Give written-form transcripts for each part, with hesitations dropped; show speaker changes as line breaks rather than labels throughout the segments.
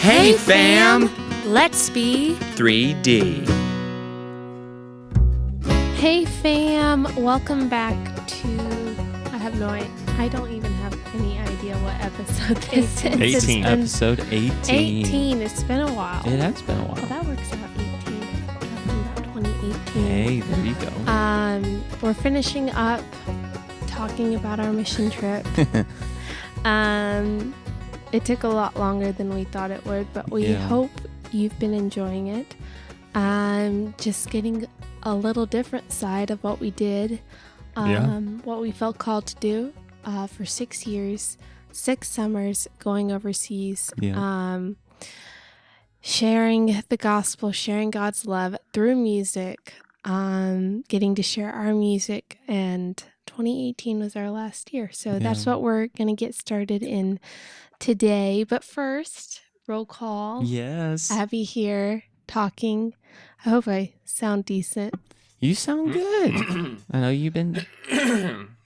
Hey fam!
Let's be
3D.
Hey fam! Welcome back to I don't even have any idea what episode this is.
18.
Episode 18.
18. It's been a while.
It has been a while.
Well, that works out 18. Talking about 2018.
Hey, there you go.
We're finishing up talking about our mission trip. It took a lot longer than we thought it would, but we hope you've been enjoying it. Just getting a little different side of what we did, what we felt called to do for 6 years, 6 summers going overseas, sharing the gospel, sharing God's love through music, getting to share our music, and 2018 was our last year. So that's what we're going to get started in today. But first, roll call.
Yes.
Abby here talking. I hope I sound decent.
You sound good. I know you've been,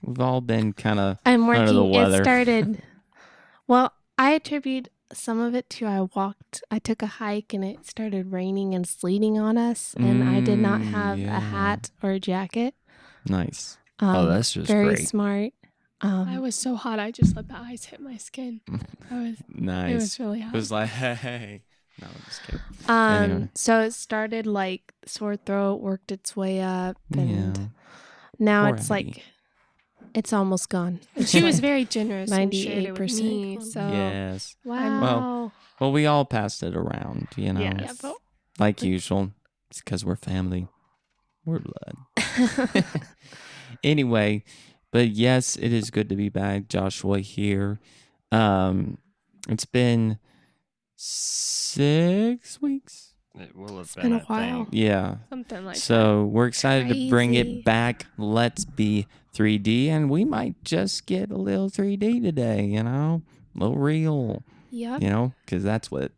we've all been kind of
I'm
under the
working.
weather.
It started, well, I attribute some of it to I took a hike and it started raining and sleeting on us, and I did not have a hat or a jacket.
Nice.
That's just
very
great.
smart.
I was so hot, I just let the ice hit my skin.
Nice.
It was really hot.
It was like, hey. No, I'm just kidding. Anyway.
So it started like sore throat, worked its way up, and now
Poor
it's
Abby.
like, it's almost gone.
She was very generous and shared it with
98%
me.
gone.
So
Yes.
Wow.
Well, we all passed it around, you know.
yes.
Like usual. It's because we're family. We're blood. Anyway, but yes, it is good to be back. Joshua here. It's been 6 weeks.
It will have
been a while.
Yeah.
Something like
So we're excited to bring
Crazy.
it back. Let's be 3D, and we might just get a little 3D today, you know, a little real,
Yep.
you know, because that's what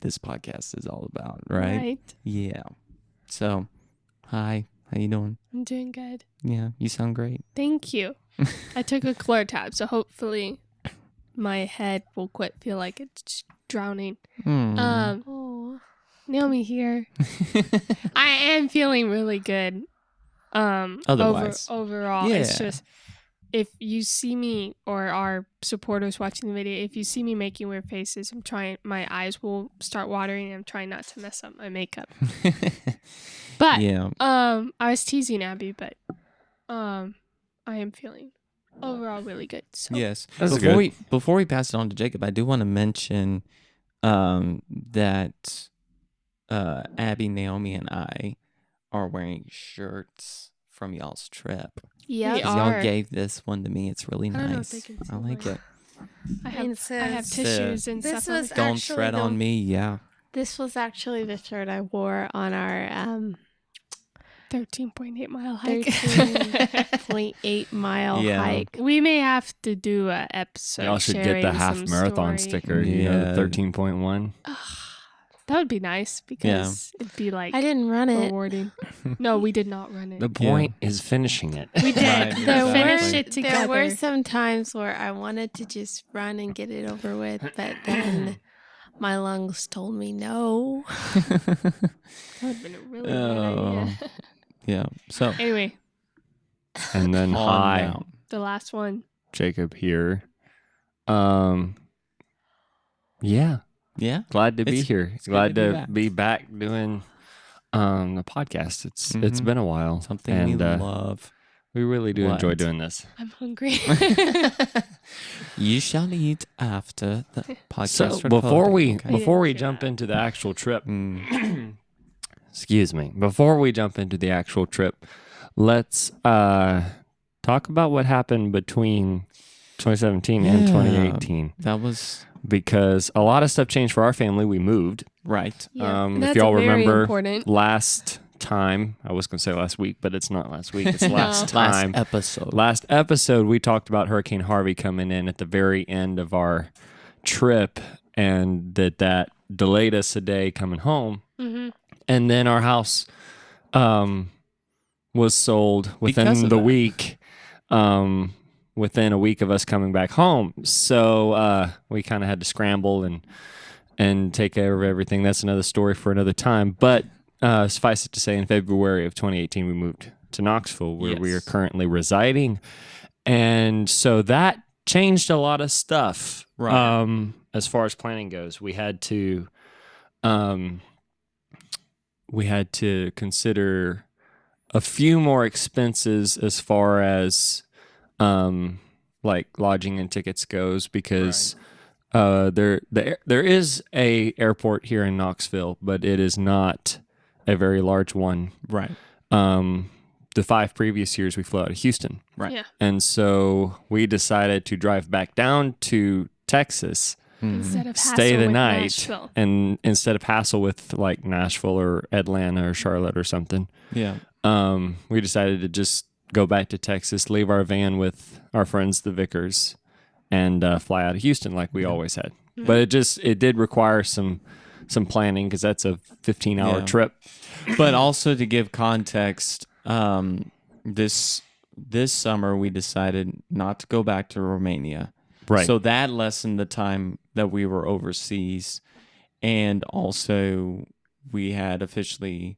this podcast is all about,
that.
right? Yeah. So, hi, how you doing?
I'm doing good.
Yeah, you sound great.
Thank you. I took a Chlortab, so hopefully my head will quit feel like it's drowning.
Oh.
Naomi here. I am feeling really good.
Otherwise.
Overall, it's
Yeah.
just if you see me or our supporters watching the video, if you see me making weird faces, my eyes will start watering, and I'm trying not to mess up my makeup. But
Yeah.
I was teasing Abby, but I am feeling overall really good. So
Yes.
That's
Before we pass it on to Jacob, I do want to mention that Abby, Naomi, and I are wearing shirts from y'all's trip.
Yep.
We
'Cause
are.
y'all gave this one to me. It's really
I don't know if
nice.
they can see
I like
mine.
it.
I
Mine
have
says-
tissues and
This
stuff. on
was
it.
Don't
actually
tread
the-
on me. Yeah.
This was actually the shirt I wore on our
13.8 mile hike.
13.8 mile
Yeah.
hike.
We may have to do a episode.
Y'all should get
sharing
the half
some
marathon
story.
sticker. You know,
Yeah.
the 13.1.
That would be nice because it'd be like
I didn't run it.
rewarding. No, we did not run it.
The point is finishing it.
We did.
Right,
There
exactly.
Finish it together.
There were some times where I wanted to just run and get it over with, but then my lungs told me no.
That would have been a really
Oh.
good idea.
Yeah. So
Anyway,
And then
on
hi,
down.
the last one.
Jacob here. Yeah,
Yeah.
glad to be
It's-
here.
it's good
Glad
to be
to
back.
be back doing the podcast. It's
Mhm.
been a while.
Something
and
we love.
we really do enjoy
What?
doing this.
I'm hungry.
You shall eat after the podcast.
So before we
recording, okay?
before we
didn't
jump
say that.
into the actual trip,
Mm,
excuse me. Before we jump into the actual trip, let's talk about what happened between 2017 and
Yeah.
2018,
that was
because a lot of stuff changed for our family. We moved.
right.
If
That's
y'all
very
remember
important.
last time, I was going to say last week, but it's not last week. It's last
No.
time.
Last episode.
Last episode, we talked about Hurricane Harvey coming in at the very end of our trip, and that delayed us a day coming home.
Mm-hmm.
And then our house was sold
Because
within
of
the
that.
week. Within a week of us coming back home. So we kind of had to scramble and and take care of everything. That's another story for another time. But suffice it to say, in February of 2018, we moved to Knoxville, where we are currently residing. And so that changed a lot of stuff.
Right.
As far as planning goes, we had to consider a few more expenses as far as like lodging and tickets goes, because there is a airport here in Knoxville, but it is not a very large one.
Right.
The 5 previous years we flew out of Houston.
Right.
Yeah.
And so we decided to drive back down to Texas,
Instead of
stay
hassle
the
with
night,
Nashville.
and instead of hassle with like Nashville or Atlanta or Charlotte or something,
Yeah.
we decided to just go back to Texas, leave our van with our friends, the Vickers, and fly out of Houston like we always had.
Mm-hmm.
But it did require some planning, because that's a 15-hour trip.
But also to give context, this summer we decided not to go back to Romania.
Right.
So that lessened the time that we were overseas, and also we had officially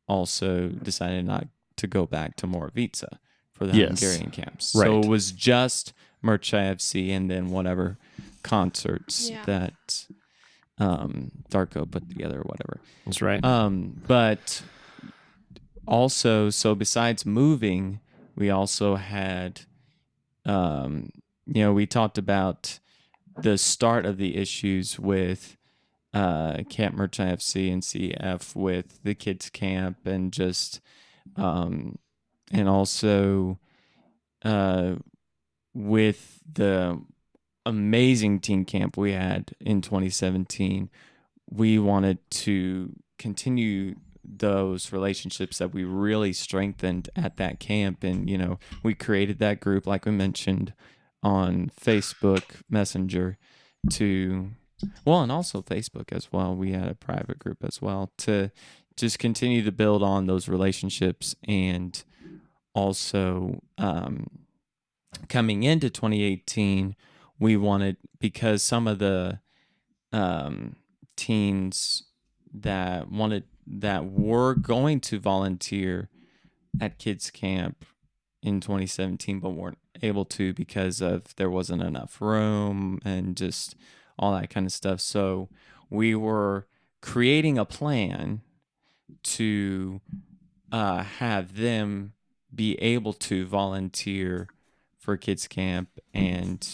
also decided not to go back to Moravica for the Hungarian camps.
Right.
So it was just Murcia FC and then whatever concerts that Darko put together or whatever.
That's right.
But also, so besides moving, we also had, we talked about the start of the issues with Camp Merchant FC and CF with the kids camp, and just and also with the amazing teen camp we had in 2017. We wanted to continue those relationships that we really strengthened at that camp, and we created that group, like we mentioned, on Facebook Messenger and also Facebook as well. We had a private group as well to just continue to build on those relationships. And also coming into 2018, we wanted, because some of the teens that were going to volunteer at kids camp in 2017 but weren't able to because of there wasn't enough room and just all that kind of stuff. So we were creating a plan to have them be able to volunteer for kids camp. And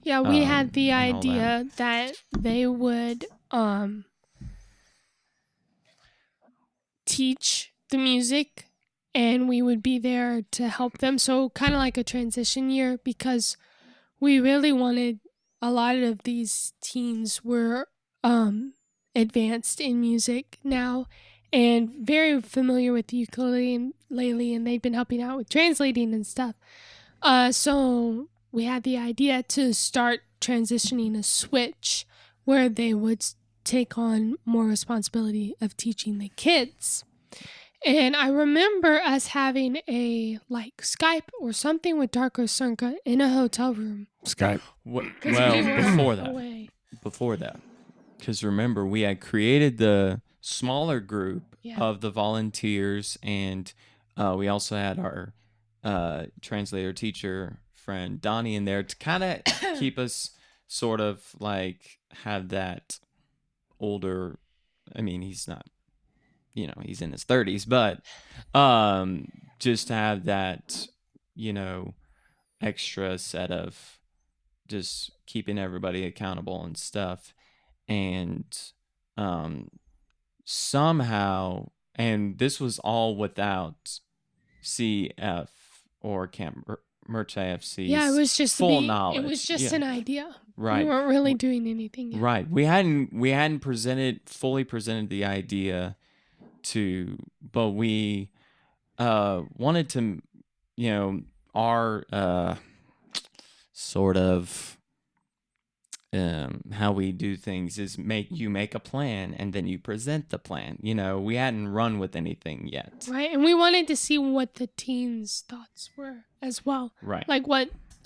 we had the idea that they would teach the music and we would be there to help them. So kind of like a transition year, because we really wanted, a lot of these teens were advanced in music now and very familiar with the ukulele, and they'd been helping out with translating and stuff. So we had the idea to start transitioning a switch where they would take on more responsibility of teaching the kids. And I remember us having a Skype or something with Darko Srnka in a hotel room.
Skype.
Before that, because remember, we had created the smaller group of the volunteers, and we also had our translator teacher friend Donnie in there to kind of keep us sort of have that older. I mean, he's not, he's in his 30s, but just to have that, extra set of just keeping everybody accountable and stuff. And somehow, and this was all without CF or Camp Merchant FC.
Yeah, it was just
full knowledge.
It was just an idea.
Right.
We weren't really doing anything yet.
Right. We hadn't fully presented the idea but we wanted to, our sort of how we do things is make a plan and then you present the plan. We hadn't run with anything yet.
Right. And we wanted to see what the teens' thoughts were as well.
Right.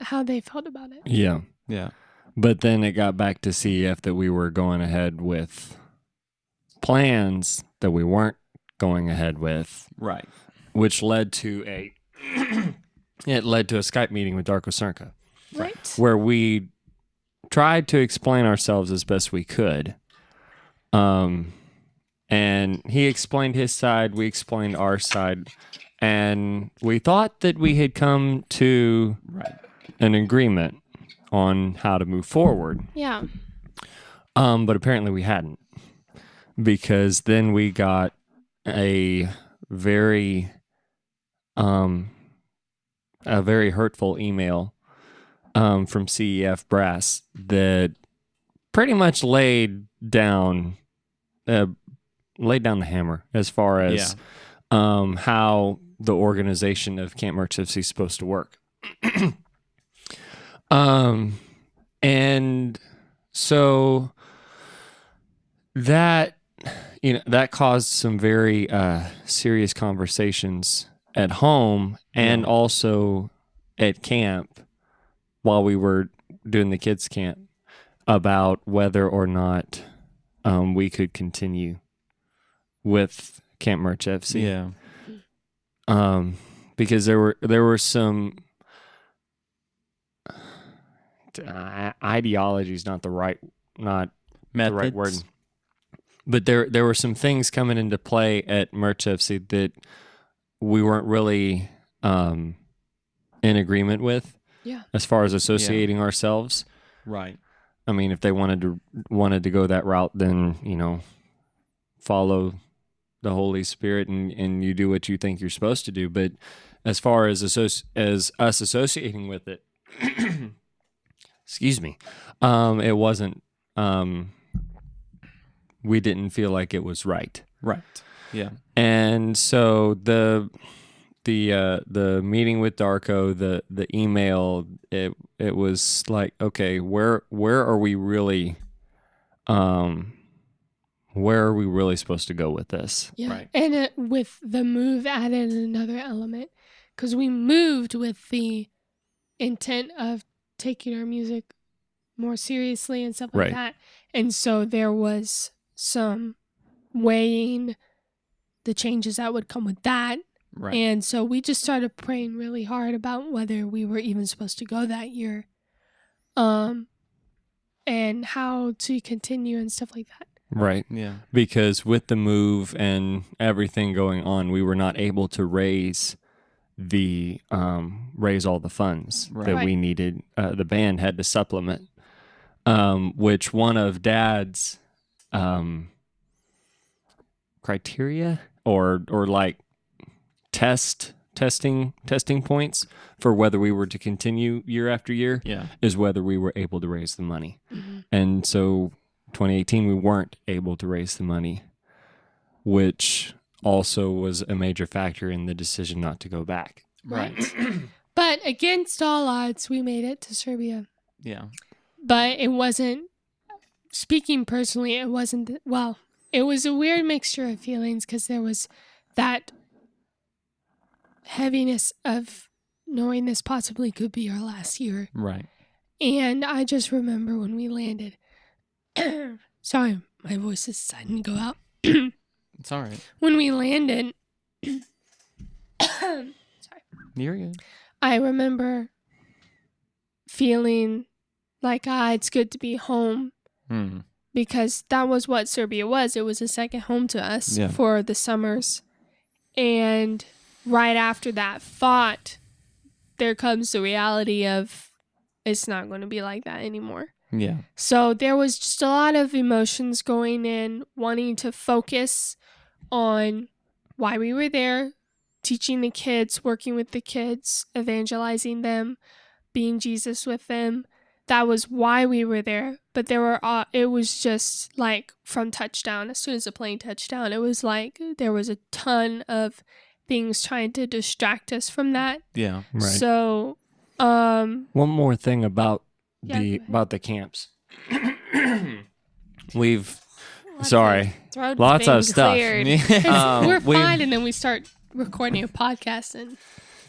How they felt about it.
Yeah.
Yeah.
But then it got back to CEF that we were going ahead with plans that we weren't going ahead with,
Right.
which led to a Skype meeting with Darko Cernka,
Right.
where we tried to explain ourselves as best we could. And he explained his side, we explained our side, and we thought that we had come to an agreement on how to move forward.
Yeah.
But apparently we hadn't, because then we got a very hurtful email from CEF Brass that pretty much laid down the hammer as far as how the organization of Camp Merch FC is supposed to work. And so that caused some very serious conversations at home and also at camp while we were doing the kids camp about whether or not we could continue with Camp Merch FC.
Yeah.
Because there were some ideology is not the right word, but there were some things coming into play at Merch FC that we weren't really in agreement with.
Yeah.
As far as associating ourselves.
Right.
I mean, if they wanted to go that route, then follow the Holy Spirit and you do what you think you're supposed to do. But as far as us associating with it, excuse me, it wasn't. We didn't feel like it was right.
Right. Yeah.
And so the meeting with Darko, the email, it was like, okay, where are we really supposed to go with this?
Yeah.
Right.
And with the move added another element, because we moved with the intent of taking our music more seriously and stuff like that. And so there was some weighing the changes that would come with that.
Right.
And so we just started praying really hard about whether we were even supposed to go that year. And how to continue and stuff like that.
Right.
Yeah.
Because with the move and everything going on, we were not able to raise all the funds that we needed. The band had to supplement, which one of Dad's criteria or like testing points for whether we were to continue year after year is whether we were able to raise the money.
Mm-hmm.
And so 2018 we weren't able to raise the money, which also was a major factor in the decision not to go back.
Right. But against all odds, we made it to Serbia.
Yeah.
But it wasn't, speaking personally, it was a weird mixture of feelings because there was that heaviness of knowing this possibly could be our last year.
Right.
And I just remember when we landed. Sorry, my voice is starting to go out.
It's all right.
When we landed, sorry.
You're good.
I remember feeling like, it's good to be home. Because that was what Serbia was. It was a second home to us for the summers. And right after that thought, there comes the reality of it's not going to be like that anymore.
Yeah.
So there was just a lot of emotions going in, wanting to focus on why we were there, teaching the kids, working with the kids, evangelizing them, being Jesus with them. That was why we were there. But it was just like from touchdown, as soon as the plane touched down, it was like there was a ton of things trying to distract us from that.
Yeah.
Right.
So,
one more thing about the camps. Lots of stuff.
We're fine, and then we start recording a podcast and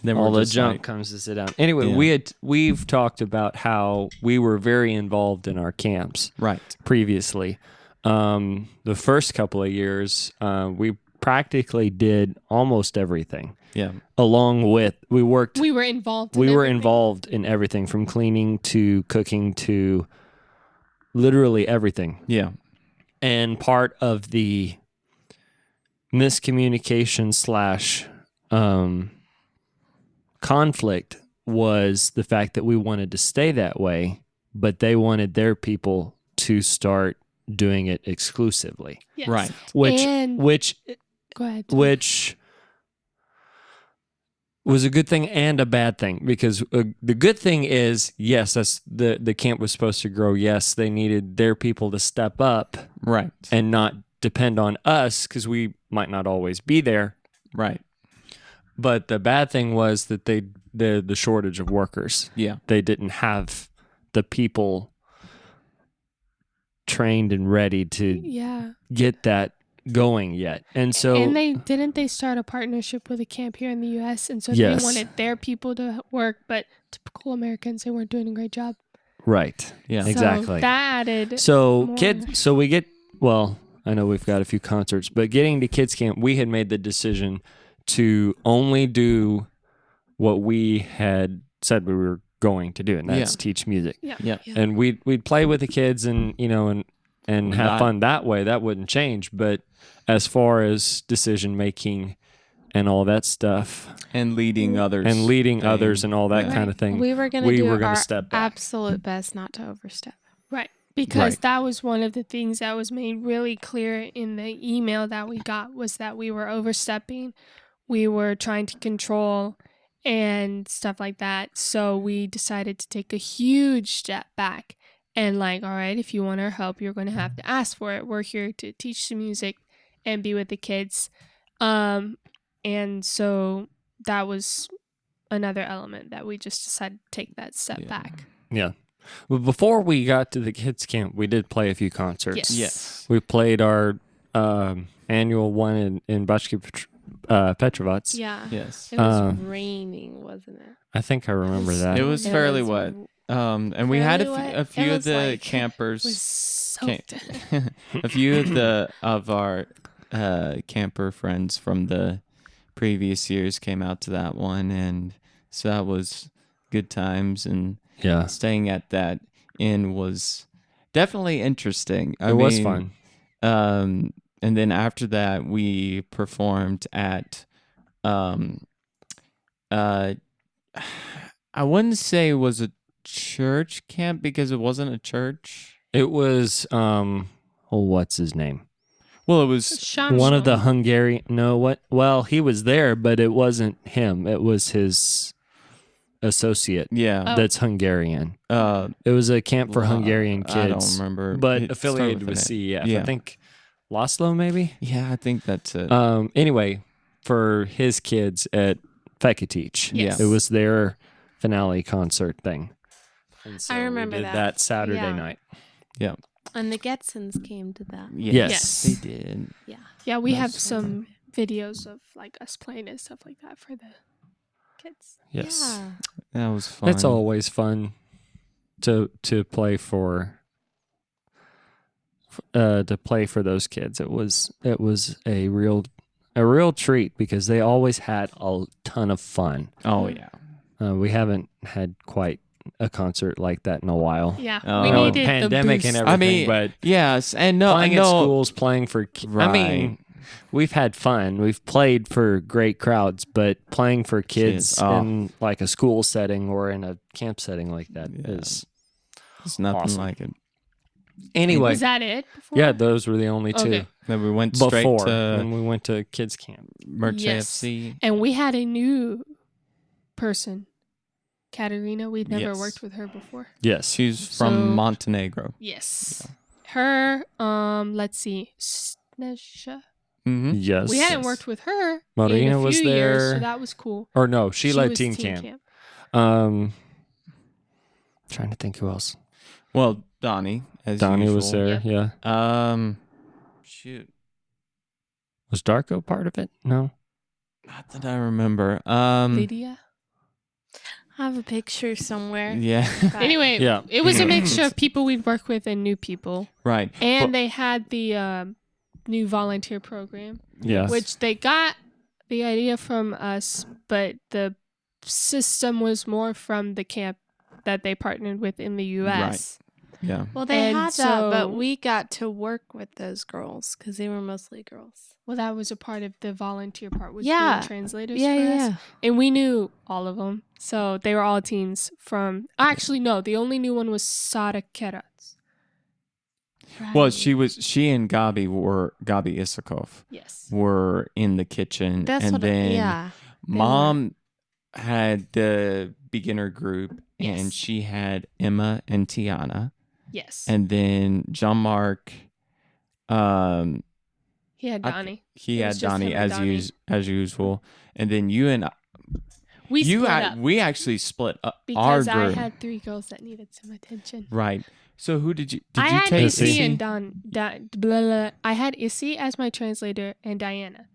Then
all
we're
the
just
junk
like-
comes to sit down. Anyway,
Yeah.
we've talked about how we were very involved in our camps
Right.
previously. The first couple of years, we practically did almost everything.
Yeah.
Along with we were
involved.
involved in everything from cleaning to cooking to literally everything.
Yeah.
And part of the miscommunication / conflict was the fact that we wanted to stay that way, but they wanted their people to start doing it exclusively.
Yes.
Right.
Which
Go ahead.
which was a good thing and a bad thing, because the good thing is, yes, that's the camp was supposed to grow. Yes, they needed their people to step up
Right.
and not depend on us, because we might not always be there.
Right.
But the bad thing was that the shortage of workers.
Yeah.
They didn't have the people trained and ready to
Yeah.
get that going yet. And so
And they start a partnership with a camp here in the U.S. And so
Yes.
they wanted their people to work, but typical Americans, they weren't doing a great job.
right.
Yeah.
So
Exactly.
that added.
So
more.
we get, well, I know we've got a few concerts, but getting to kids camp, we had made the decision to only do what we had said we were going to do, and that's
Yeah.
teach music.
Yeah.
Yeah.
And we'd play with the kids and and have
Not-
fun that way. That wouldn't change. But as far as decision making and all that stuff
And leading others.
and leading
thing.
others and all that
Yeah.
kind of thing,
We were going to
we
do
were gonna
our
step back.
absolute best not to overstep.
Right. Because
Right.
that was one of the things that was made really clear in the email that we got, was that we were overstepping. We were trying to control and stuff like that. So we decided to take a huge step back and like, all right, if you want our help, you're going to have to ask for it. We're here to teach the music and be with the kids. And so that was another element that we just decided to take that step
Yeah.
back.
Yeah. But before we got to the kids camp, we did play a few concerts.
Yes.
Yes.
We played our annual one in Bachki Petrovac.
Yeah.
Yes.
It was
Um,
raining, wasn't it?
I think I remember that.
It was
It
fairly
was
wet. And we had
fairly wet.
a
It
few of
was
the
like-
campers.
It was soaked.
A few of our camper friends from the previous years came out to that one, and so that was good times. And
Yeah.
staying at that inn was definitely interesting.
It was fun.
And then after that, we performed at, I wouldn't say it was a church camp because it wasn't a church.
It was what's his name?
Well, it was
Sean
One of the
Sean.
Hungarian. No, what? Well, he was there, but it wasn't him. It was his associate.
yeah.
Oh.
That's Hungarian.
Uh,
It was a camp for Hungarian kids.
I don't remember,
but
It
affiliated
started
with
an A.
CEF.
Yeah.
I think Laszlo, maybe.
Yeah, I think that's it.
Anyway, for his kids at Feketich.
Yes.
It was their finale concert thing. And so
I remember
we did
that.
Saturday
Yeah.
night.
yeah.
And the Getsons came to that.
Yes.
They did.
Yeah.
Yeah, we have
Nice.
some videos of like us playing and stuff like that for the kids.
Yes.
Yeah.
That was fun.
It's always fun to play for those kids. It was a real treat because they always had a ton of fun.
Oh yeah.
We haven't had quite a concert like that in a while.
Yeah,
Oh.
we
No,
needed
pandemic
the
and
boost.
everything.
I mean,
but
yes, and no,
playing
no,
at schools, playing for. I mean,
Right.
we've had fun. We've played for great crowds, but playing for kids
Kids, oh.
in like a school setting or in a camp setting like that is
Yeah. It's nothing
awesome.
like it.
anyway.
Was that it? Before?
Yeah, those were the only two
Okay.
Then we went straight
before
to
when we went to kids camp.
Merch
Yes.
AFC.
And we had a new person, Katerina. We'd never
Yes.
worked with her before.
Yes,
She's from
So-
Montenegro.
Yes. Her, let's see, Snesha.
Mm-hmm.
yes.
We hadn't worked with her in
Marina
a
was
few years,
there.
so that was cool.
Or no, she led
was
teen camp. Trying to think who else.
Well, Donnie, as
Donnie
usual.
was there.
Yeah.
Yeah.
Shoot,
Was Darko part of it? No.
not that I remember.
Lydia.
I have a picture somewhere.
Yeah.
But-
Anyway,
Yeah.
it was a mixture of people we'd worked with and new people.
Right.
And they had the new volunteer program,
Yes.
which they got the idea from us, but the system was more from the camp that they partnered with in the U.S.
Yeah.
Well, they
And
had that, but
so-
we got to work with those girls because they were mostly girls.
Well, that was a part of the volunteer part, was
Yeah.
being translators
Yeah,
for
yeah.
us. And we knew all of them. So they were all teens from... Actually, no. The only new one was Sara Keratz.
Well, she and Gabi Isakov
Yes.
were in the kitchen.
That's
and
what.
then
Yeah.
Mom had the beginner group, and
Yes.
she had Emma and Tiana.
Yes.
And then Jean-Marc,
He had
I-
Donnie.
he
It
had
was just
Donnie
him and Donnie.
as usual. And then you and
We
you
split
had,
up
we actually split up
because
our
I
group.
had 3 girls that needed some attention.
Right. So who did you
I
you
had
take?
Issy?
Issy and blah, blah. I had Issy as my translator and Diana.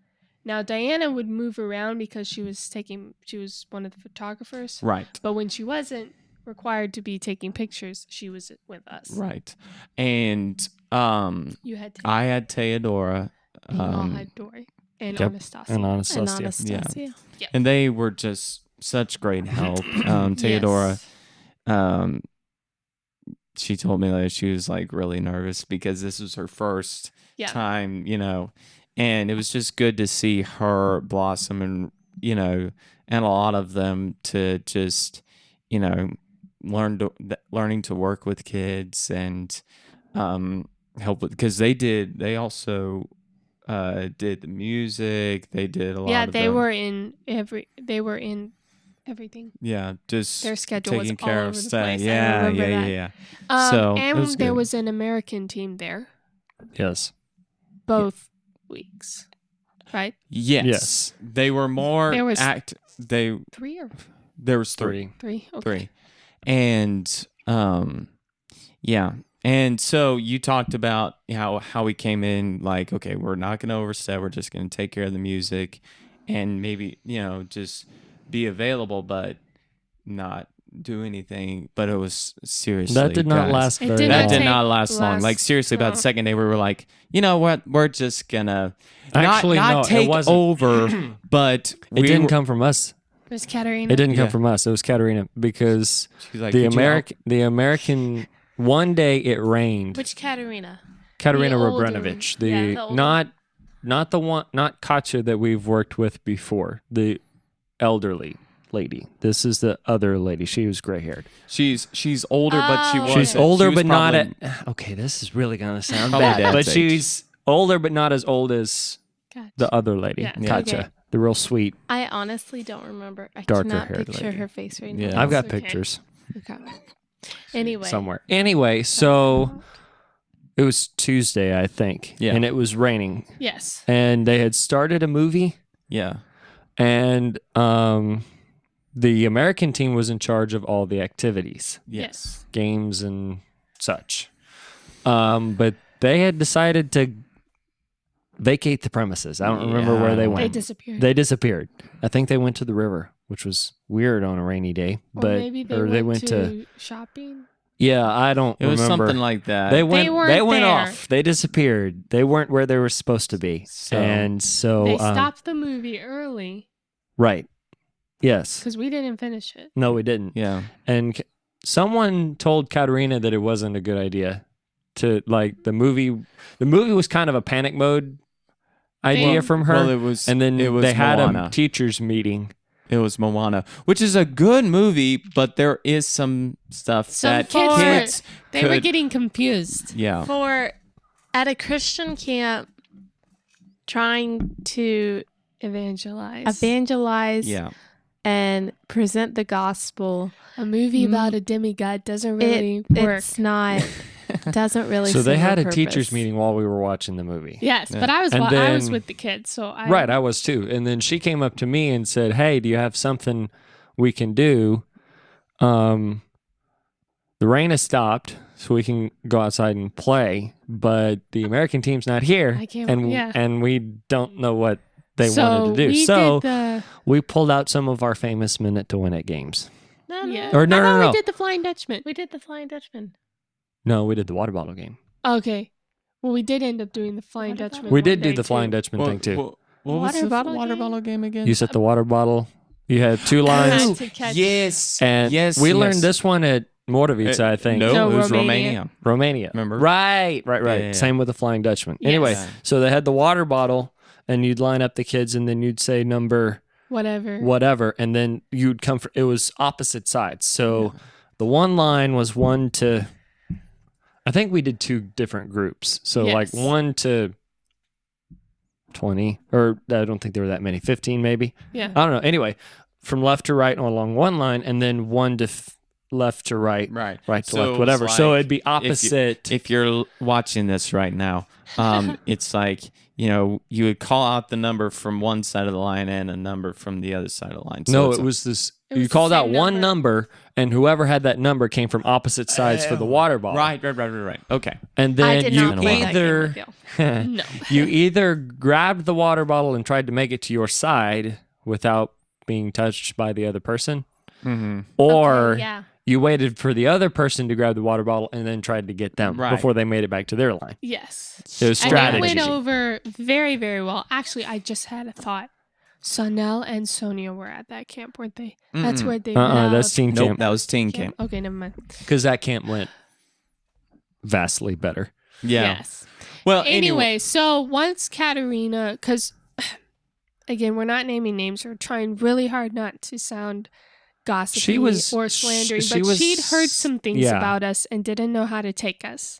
Now Diana would move around because she was one of the photographers.
Right.
But when she wasn't required to be taking pictures, she was with us.
Right. And
You had
I had Theodora.
and you all had Dory and
Yep.
Anastasia.
And
And
Anastasia.
Anastasia.
And they were just such great help. Theodora,
Yes.
she told me that she was like really nervous because this was her first
Yeah.
time, and it was just good to see her blossom and, and a lot of them to just, learning to work with kids and help with, because they also did the music. They did a lot
Yeah,
of
they
the-
were in everything.
Yeah, just
Their schedule was
taking
all
care
over
of
the
stuff.
place. I
Yeah,
remember
yeah,
that.
yeah. So, it
and
was
there
good.
was an American team there
Yes.
both weeks, right?
Yes.
Yes.
They were more
There was-
there
3 or
was three.
3? Okay.
Three. And yeah. And so you talked about how we came in like, okay, we're not going to overstep. We're just going to take care of the music and maybe, just be available, but not do anything. But it was seriously.
That did not
guys,
last
It
very
did
That
long.
did
take
not last long. Like seriously, about
no.
the second day, we were like, you know what? We're just gonna
Actually,
not
no, it
take
wasn't.
over, but
It didn't come from us.
It was Katerina.
It didn't come
Yeah.
from us. It was Katerina because
She's like,
the
"Could you help?"
American one day it rained.
Which Katerina?
Katerina
The older-
Robranovich,
yeah,
the older-
not the one, not Katya that we've worked with before, the elderly lady. This is the other lady. She was gray haired.
She's older, but she
Oh,
was.
okay.
She's older,
she was
but not
probably-
at. Okay, this is really gonna sound
Probably
bad,
dad's
but
age.
she's older, but not as old as
Gotcha.
the other lady,
Yeah.
Katya,
Okay.
the real sweet.
I honestly don't remember. I
Darker
cannot
haired
picture
lady.
her face right
Yeah.
now.
I've got
okay.
pictures
Okay. Anyway.
somewhere. Anyway, so it was Tuesday, I think,
Yeah.
and it was raining,
Yes.
and they had started a movie.
Yeah.
And the American team was in charge of all the activities,
Yes.
games and such. But they had decided to vacate the premises. I don't remember where they
Yeah.
went.
They disappeared.
They disappeared. I think they went to the river, which was weird on a rainy day.
or
But
maybe they went
to
to shopping.
yeah, I don't
It was
remember.
something like that.
They went.
weren't
They went
there.
off. They disappeared. They weren't where they were supposed to be.
So-
and so
They stopped the movie early
right. Yes.
because we didn't finish it.
No, we didn't.
Yeah.
And someone told Katerina that it wasn't a good idea to like the movie. The movie was kind of a panic mode idea from her.
Well, it was.
and then
it was
they had
Moana.
a teachers meeting.
It was Moana, which is a good movie, but there is some stuff
Some
that
kids
kids
They were
could-
getting confused.
Yeah.
For at a Christian camp, trying to
Evangelize.
evangelize
Yeah.
and present the gospel,
A movie about a demigod doesn't really work.
it's not doesn't really.
So they
serve
had a
purpose.
teachers meeting while we were watching the movie.
Yes,
Yeah.
but I was
And
I was
then-
with the kids, so I
Right, I was too. And then she came up to me and said, "Hey, do you have something we can do? The rain has stopped, so we can go outside and play, but the American team's not here,
I can't-
and
yeah.
and we don't know what they
so
wanted to do.
We
So
did the
we pulled out some of our famous minute to win it games.
No,
Yeah.
Or
I thought
no.
we did the Flying Dutchman.
We did the Flying Dutchman.
No, we did the water bottle game.
Okay. Well, we did end up doing the Flying
Water
Dutchman.
We
one
did do
day,
the Flying
too.
Dutchman thing too.
What was
Water
the
bottle
water
game?
bottle game again?
You set the water bottle. You had 2 lines.
Had to catch-
Yes.
And
yes.
we
yes.
learned this one at Mordovica, I think.
No,
No,
it was
Romania.
Romania.
Romania.
Remember?
Right.
Yeah.
Same with the Flying Dutchman.
Yes.
Anyway,
Yeah.
so they had the water bottle, and you'd line up the kids, and then you'd say number
whatever.
and then you'd come for it was opposite sides. So the one line was 1 to, I think we did 2 different groups. So like
Yes.
1 to 20, or I don't think there were that many, 15 maybe.
Yeah.
I don't know. Anyway, from left to right along one line, and then 1 to left to right,
Right.
right to
So
left, whatever.
it's
So
like
it'd be opposite.
If you're watching this right now, it's like, you would call out the number from one side of the line and a number from the other side of the line. So
no,
it's
it was this.
It
You
was the
called out
same
one number, and whoever had that number came from opposite sides for the water bottle.
Right. Okay.
And
I
then
did
you
not play that game with
either
No.
you either grabbed the water bottle and tried to make it to your side without being touched by the other person,
Mm-hmm.
or
Okay, yeah.
you waited for the other person to grab the water bottle and then tried to get them
Right.
before they made it back to their line.
Yes.
It was
And
strategy.
it went over very, very well. Actually, I just had a thought. Sonel and Sonia were at that camp, weren't they? That's where they met.
That's teen
Nope,
camp,
that was teen camp.
Okay, never mind.
because that camp went vastly better.
Yeah.
Yes.
Well,
Anyway, so once Katerina, because again, we're not naming names. We're trying really hard not to sound gossipy
She was-
or slandering,
she
but
was-
she'd heard some things
yeah.
about us and didn't know how to take us.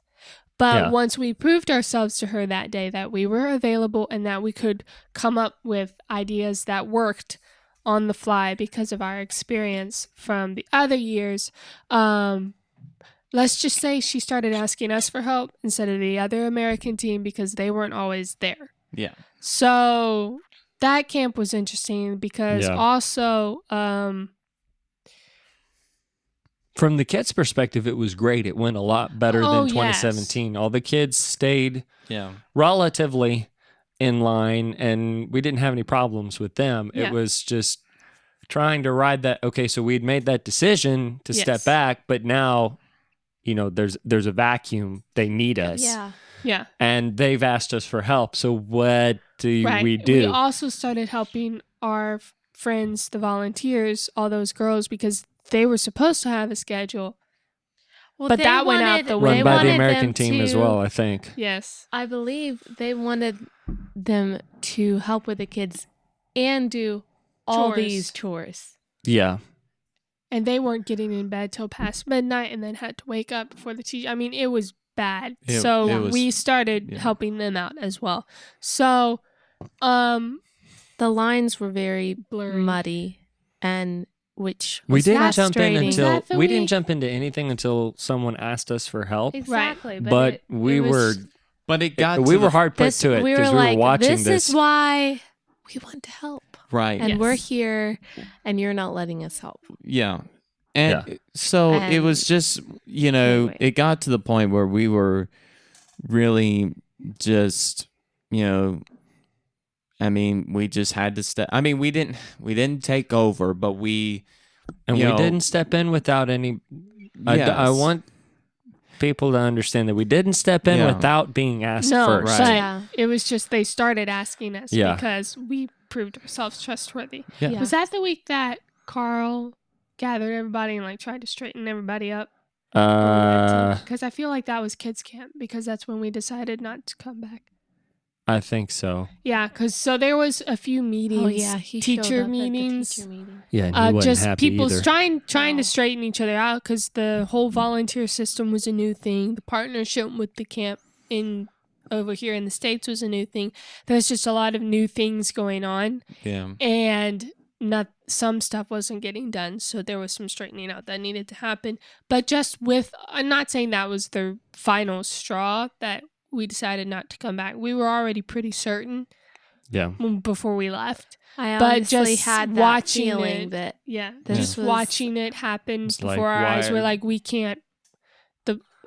But
Yeah.
once we proved ourselves to her that day that we were available and that we could come up with ideas that worked on the fly because of our experience from the other years, let's just say she started asking us for help instead of the other American team because they weren't always there.
Yeah.
So that camp was interesting because
Yeah.
also
From the kids' perspective, it was great. It went a lot better
Oh,
than 2017. All the kids stayed
Yeah.
relatively in line, and we didn't have any problems with them.
Yeah.
It was just trying to ride that. Okay, so we'd made that decision to step
Yes.
back, but now, there's a vacuum. They need us,
yeah.
and they've asked us for help. So what do
Right.
we do?
We also started helping our friends, the volunteers, all those girls, because they were supposed to have a schedule.
Well,
But
they
that went out the
Run
they
by the
wanted
American
them
team as
to-
well, I think.
Yes.
I believe they wanted them to help with the kids and do all
Chores.
these chores.
Yeah.
And they weren't getting in bed till past midnight and then had to wake up before the teacher. I mean, it was bad.
It
So
was-
we started
yeah.
helping them out as well. So,
The lines were very
blurry.
muddy, and which
We
was
didn't jump in
frustrating.
Was
until
that the
we
week?
didn't jump into anything until someone asked us for help.
Exactly,
But we were
But it got
we
to
were
the-
hard put
this,
to it
we
because
were like,
watching
this
this.
is why we want to help,
right.
and
Yes.
we're here, and you're not letting us help.
Yeah. And
Yeah.
so it was
And-
just,
Anyway.
it got to the point where we were really just, we just had to step. We didn't take over, but we,
And
you
we
know,
didn't step in without any. I
Yes.
want people to understand that we didn't step in
Yeah.
without being asked
No,
first.
but
Yeah.
it was just they started asking us
Yeah.
because we proved ourselves trustworthy.
Yeah.
Yeah.
Was that the week that Carl gathered everybody and tried to straighten everybody up? Because I feel like that was kids camp because that's when we decided not to come back.
I think so.
Yeah, because so there was a few meetings.
Oh yeah, he showed
teacher
up at the
meetings.
teacher meeting.
Yeah, and he wasn't
Just
happy
people
either.
trying
No.
to straighten each other out because the whole volunteer system was a new thing. The partnership with the camp in over here in the States was a new thing. There's just a lot of new things going on,
yeah.
and not some stuff wasn't getting done. So there was some straightening out that needed to happen. But just with, I'm not saying that was the final straw that we decided not to come back. We were already pretty certain
Yeah.
before we left.
I
But
honestly
just
had that
watching
feeling
it-
that
Yeah,
This
just
was-
watching it happen
It's
before
like,
our eyes,
why-
we're like, we can't.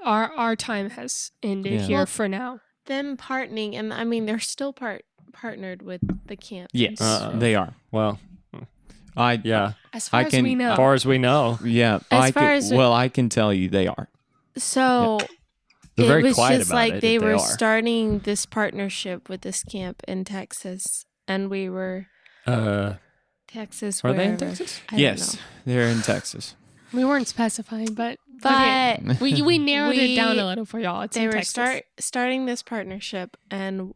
Our time has ended
Yeah.
here
Well,
for now.
them partnering, and they're still partnered with the camp.
Yes,
Uh-uh.
they are.
Well,
I
As far as
can-
we know.
As far as we know,
yeah. I can tell you they are.
So
they're
it
very
was
quiet
just
about
like
it.
they
if
were
are.
starting this partnership with this camp in Texas, and we were Texas.
Are they in
wherever.
Texas?
I don't
Yes,
know.
they're in Texas.
We weren't specifying, but
But
we narrowed it down
we-
a little for y'all. It's
they
in
were
Texas.
starting this partnership, and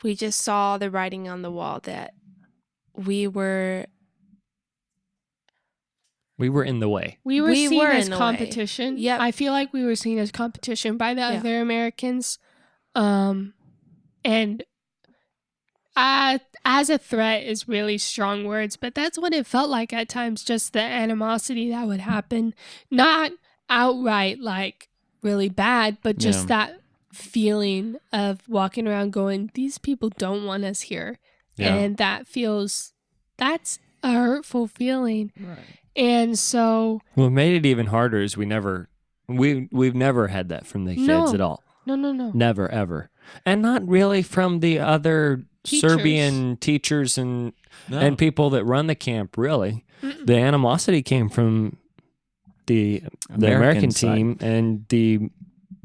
we just saw the writing on the wall that we were
in the way.
We were
We
seen
were
as
in a way.
competition.
Yep.
I feel like we were seen as competition by the
Yeah.
other Americans. And as a threat is really strong words, but that's what it felt like at times, just the animosity that would happen. Not outright like really bad, but just that feeling of walking around going, these people don't want us here.
Yeah.
And that's a hurtful feeling.
Right.
And so
What made it even harder is we've never had that from the
No.
kids at all.
no.
Never ever, and not really from the other
Teachers.
Serbian teachers and
No.
people that run the camp. Really,
Mm-mm.
the animosity came from the American
side.
team and the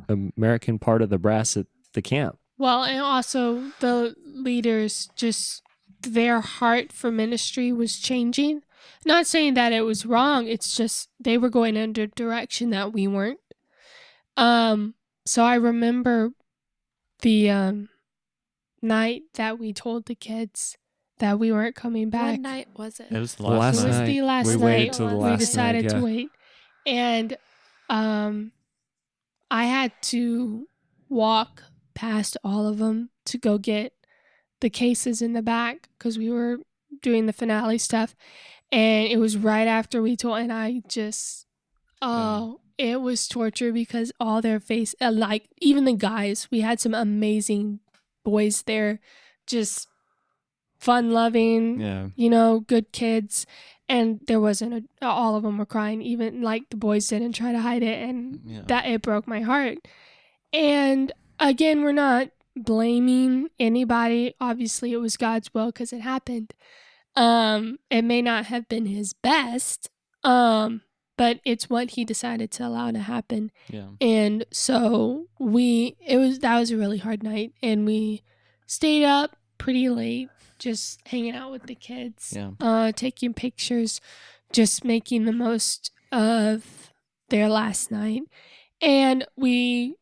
American part of the brass at the camp.
Well, and also the leaders, just their heart for ministry was changing. Not saying that it was wrong. It's just they were going in a direction that we weren't. So I remember the night that we told the kids that we weren't coming back.
What night was it?
It was the
The
last
last
It was
night.
the last
we
night.
waited till the
We
last
We decided
night.
to
Yeah.
wait. And I had to walk past all of them to go get the cases in the back because we were doing the finale stuff. And it was right after we told, and I just, it was torture because all their face, like even the guys, we had some amazing boys there, just fun loving,
Yeah.
good kids. And there wasn't all of them were crying, even like the boys didn't try to hide it. And
Yeah.
that it broke my heart. And again, we're not blaming anybody. Obviously, it was God's will because it happened. It may not have been his best, but it's what he decided to allow to happen.
Yeah.
And so that was a really hard night, and we stayed up pretty late, just hanging out with the kids, taking pictures, just making the most of their last night. And we,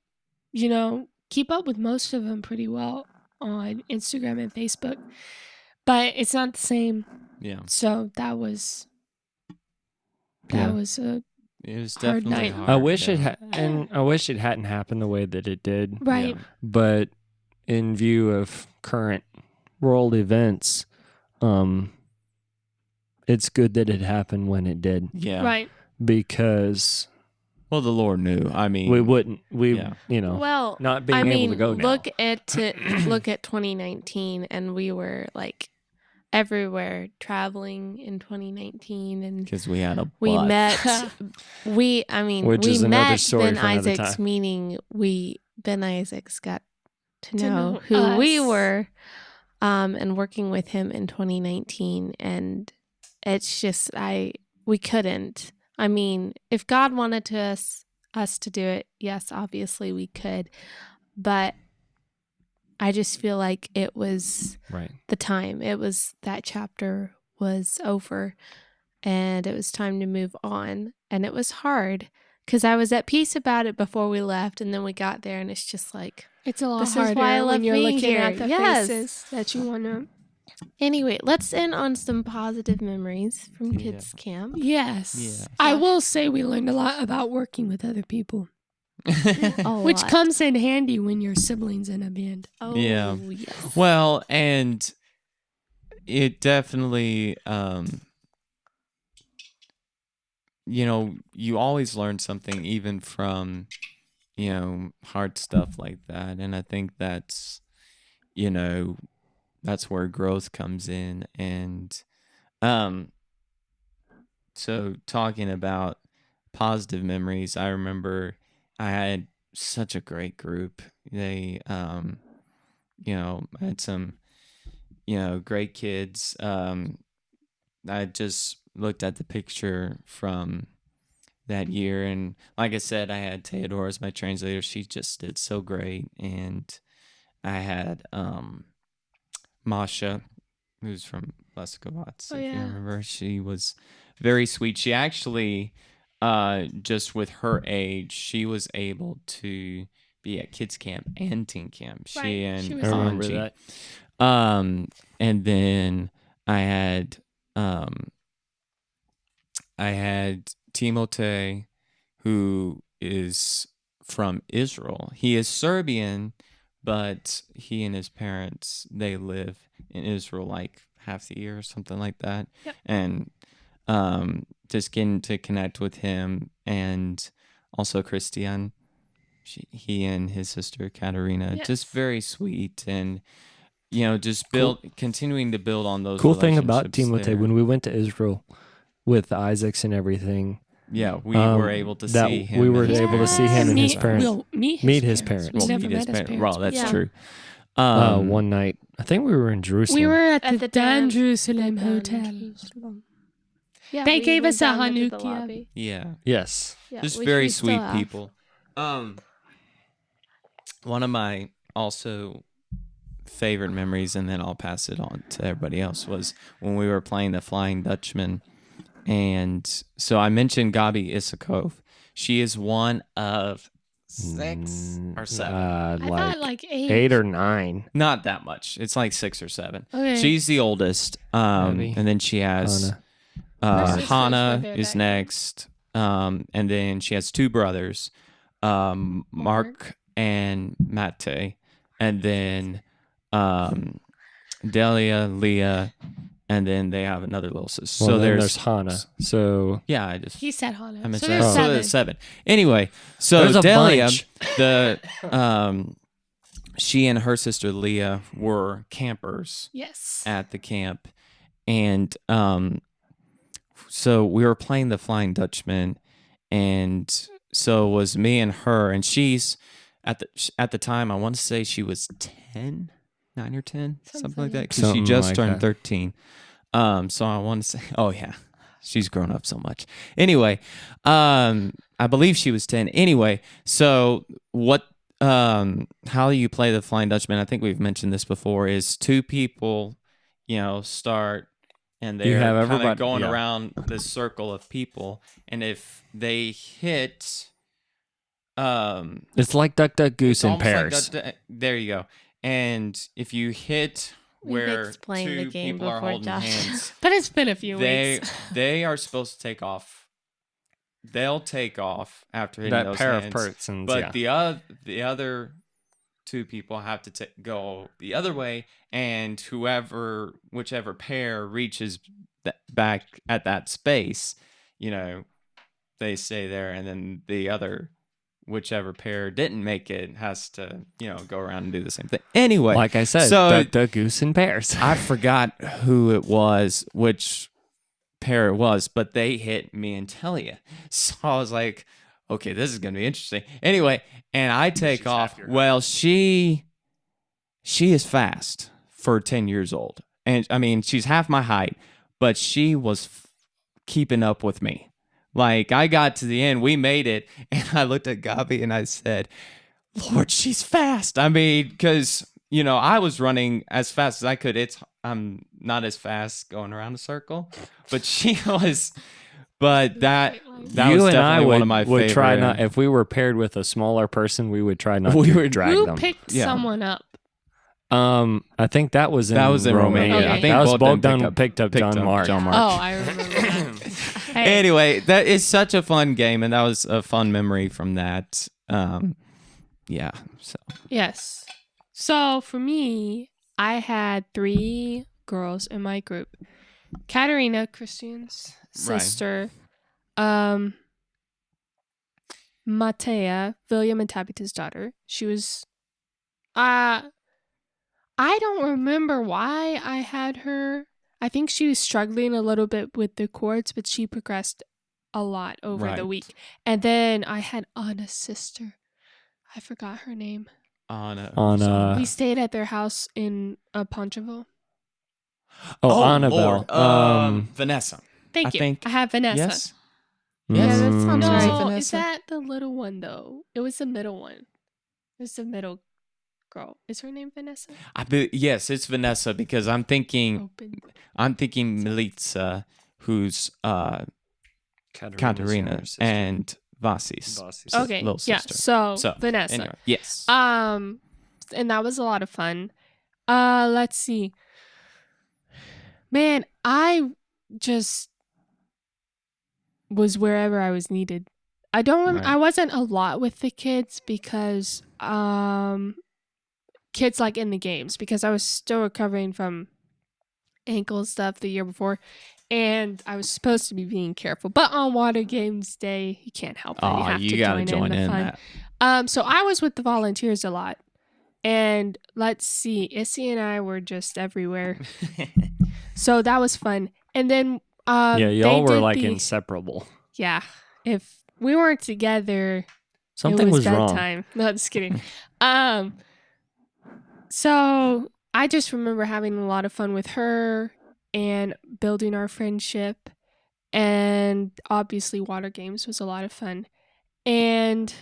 keep up with most of them pretty well on Instagram and Facebook, but it's not the same.
Yeah.
So that was a
It was
hard
definitely
night.
hard.
I wish it I wish it hadn't happened the way that it did.
right.
Yeah.
But in view of current world events, it's good that it happened when it did,
Yeah.
Right.
because
Well, the Lord knew. I mean,
we wouldn't
Yeah.
Well,
not being
I
able
mean,
to go now.
look at 2019, and we were like everywhere traveling in 2019, and
because we had a
we
butt.
met.
Which
we
is another
met
story
Ben
for another
Isaac's
time.
meaning. Ben Isaac's got to
To
know
know
who we
us.
were, and working with him in 2019, and it's just we couldn't. I mean, if God wanted us to do it, yes, obviously we could, but I just feel like it was
Right.
the time. It was that chapter was over, and it was time to move on, and it was hard because I was at peace about it before we left, and then we got there, and it's just like,
It's a lot
This is
harder
why I love
when you're
being
looking
here.
at the
Yes.
faces that you want to.
anyway, let's end on some positive memories from
Yeah.
kids camp.
Yes.
Yeah.
I will say we learned a lot about working with other people,
A
which
lot.
comes in handy when you're siblings in a band.
Oh,
Yeah.
yes.
Well, and it definitely, you always learn something even from, hard stuff like that. And I think that's where growth comes in. And so talking about positive memories, I remember I had such a great group. They, had some, great kids. I just looked at the picture from that year, and like I said, I had Theodora as my translator. She just did so great, and I had Masha, who's from Leskovac, if you remember. She was very sweet. She actually, just with her age, she was able to be at kids camp and teen camp. She and
she was
I remember
Angie.
that.
And then I had Timote, who is from Israel. He is Serbian, but he and his parents, they live in Israel like half the year or something like that.
Yep.
And just getting to connect with him, and also Christian. He and his sister Katerina, just very sweet, and just continuing to build on those.
Cool thing about
relationships
Timote,
there.
when we went to Israel with Isaacs and everything,
Yeah, we were able to see him.
We were
and his
able to see
parents.
him and his
Meet-
parents.
We'll meet his parents.
Well,
We never
meet
met
his
his
parents.
parents.
Well, that's
Yeah.
true.
One night, I think we were in Jerusalem.
We were at the
the
Dan
Dan-
Jerusalem
the
Hotel.
Jerusalem. Yeah,
They
we
gave
went
us a
down into the
Hanukkah.
lobby.
Yeah,
Yes.
Yeah,
just
which
very
we still
sweet
have.
people. One of my also favorite memories, and then I'll pass it on to everybody else, was when we were playing the Flying Dutchman. And so I mentioned Gabi Isakov. She is one of 6 or 7.
I thought like 8.
8 or 9.
Not that much. It's like 6 or 7.
Okay.
She's the oldest.
Maybe.
And then she has
Hannah.
Her sisters were
Hannah
there
is
that year.
next. And then she has 2 brothers, Mark and Mate. And then Delia, Leah, and then they have another little sister.
Well,
so
then
there's
Hannah. So
yeah,
He said Hannah.
I mentioned
So
that.
there's
So
7.
there's 7. Anyway, so
There's a
Delia,
bunch.
the she and her sister Leah were campers
Yes.
at the camp, and so we were playing the Flying Dutchman, and so it was me and her, and she's at the time, I want to say she was 10, 9 or 10, something like that, because she
Something
just
like
turned
that.
13. So I want to say, oh yeah, she's grown up so much. Anyway, I believe she was 10. Anyway, so how you play the Flying Dutchman, I think we've mentioned this before, is 2 people, start, and
You
they're
have
kind of
everybody-
going
yeah.
around this circle of people, and if they hit,
it's like Duck, Duck, Goose
it's
in
almost like
pairs.
there you go. And if you hit
We've
where
explained
2
the game
people are
before,
holding
Josh.
hands,
But it's been a few
they
weeks.
they are supposed to take off. They'll take off after hitting
That
those
pair
hands,
of persons,
but
yeah.
the other 2 people have to go the other way, and whichever pair reaches back at that space, they stay there, and then the other, whichever pair didn't make it, has to go around and do the same thing. Anyway,
Like I said,
so
Duck, Duck, Goose in pairs.
I forgot who it was, which pair it was, but they hit me and Telia. So I was like, okay, this is going to be interesting. Anyway, and I take off. Well, she is fast for 10 years old. And I mean, she's half my height, but she was keeping up with me. Like, I got to the end, we made it, and I looked at Gabi and I said, Lord, she's fast. I mean, because, I was running as fast as I could. I'm not as fast going around a circle, but she was. But that
you
was
and
definitely
I
one of my
would
favorite.
try not, if we were paired with a smaller person, we would try not
We
to
would-
drag
Who
them.
picked
Yeah.
someone up?
I think that was in
Romania.
Romania.
Okay. I think
that was
Bogdan
picked up John Mark.
John Mark.
Oh, I remember that. Hey,
Anyway, that is such a fun game, and that was a fun memory from that. Yeah. So
yes. So for me, I had 3 girls in my group. Katerina, Christian's
Right.
sister. Matea, William and Tabitha's daughter. She was I don't remember why I had her. I think she was struggling a little bit with the chords, but she progressed a lot over the
Right.
week. And then I had Anna's sister. I forgot her name.
Anna.
On
We stayed at their house in Poncheville.
Oh, Annabelle.
Lord. Vanessa.
Thank
I
you.
think.
I have Vanessa.
Yes.
Yeah,
Yes.
that sounds
Was it
right.
No,
Vanessa?
is that the little one though? It was the middle one. It was the middle girl. Is her name Vanessa?
Yes, it's Vanessa because I'm thinking
Open.
Militza, who's Katerina and Vasi's
Okay.
little
Yeah.
sister.
So Vanessa.
Anyway, yes.
And that was a lot of fun. Let's see. Man, I just was wherever I was needed.
Right.
I wasn't a lot with the kids because kids like in the games because I was still recovering from ankle stuff the year before and I was supposed to be being careful. But on Water Games Day, you can't help it. You have to
gotta
join in the fun.
that.
So I was with the volunteers a lot. And let's see, Issy and I were just everywhere. So that was fun. And then
y'all were like inseparable.
Yeah. If we weren't together,
Something
it was
wrong.
bedtime. No, just kidding. So I just remember having a lot of fun with her and building our friendship. And obviously Water Games was a lot of fun. And